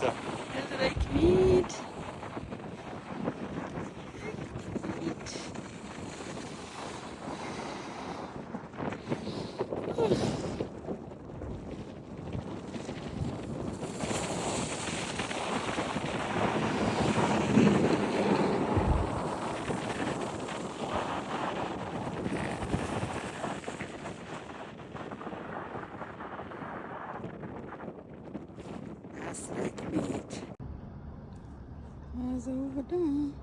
That's like meat. That's like meat. There's a Hoover Dam.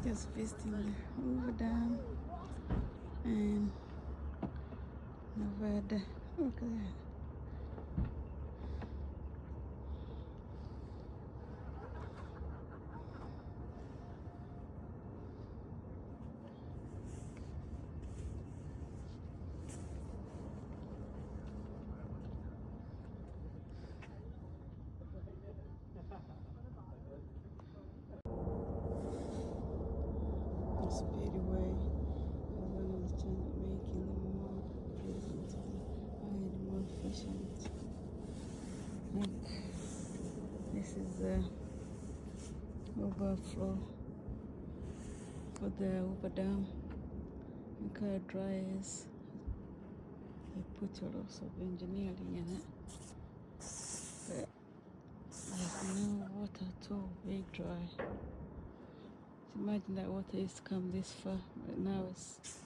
Just visiting the Hoover Dam and Nevada. Look at that. Speedway is one of the things that making them more beautiful to the eye and more efficient. Like this is the overflow for the Hoover Dam. Look how dry it is. They put a lot of engineering in it, but there's no water at all, very dry. Imagine that water used to come this far, but now it's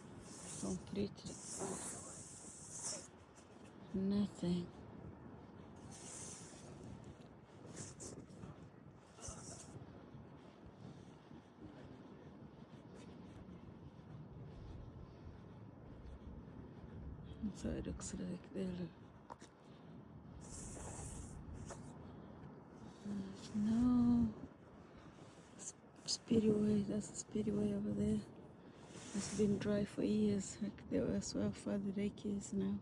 completely nothing. That's how it looks like there. Look. There's no speedway. That's the speedway over there. It's been dry for years. Like that's how far the lake is now.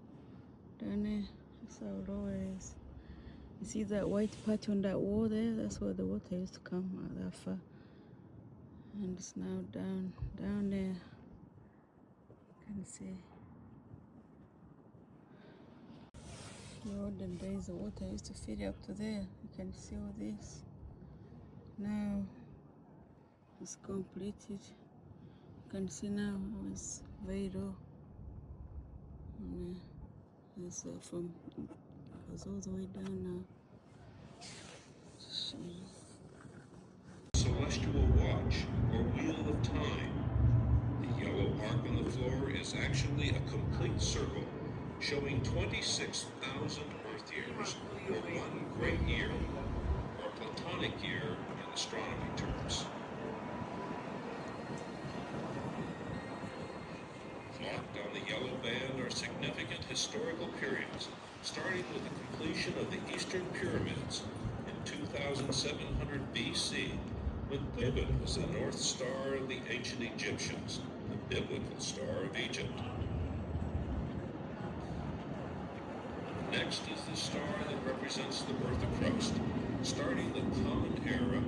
Down there, that's how low it is. You see that white patch on that wall there? That's where the water used to come out that far. And it's now down there. You can see. The olden days, the water used to feed up to there. You can see all this. Now it's completed. You can see now it's very low. And it's from it goes all the way down now. Celestial watch or wheel of time. The yellow arc on the floor is actually a complete circle, showing 26,000 Earth years, or one great year, or platonic year in astronomy terms. Marked on the yellow band are significant historical periods, starting with the completion of the Eastern Pyramids in 2700 BC, when Hoover was the North Star of the ancient Egyptians, the biblical Star of Egypt. Next is the star that represents the birth of Christ, starting the Common Era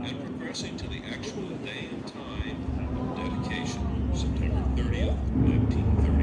and progressing to the actual day and time of dedication, September 30th, 1930.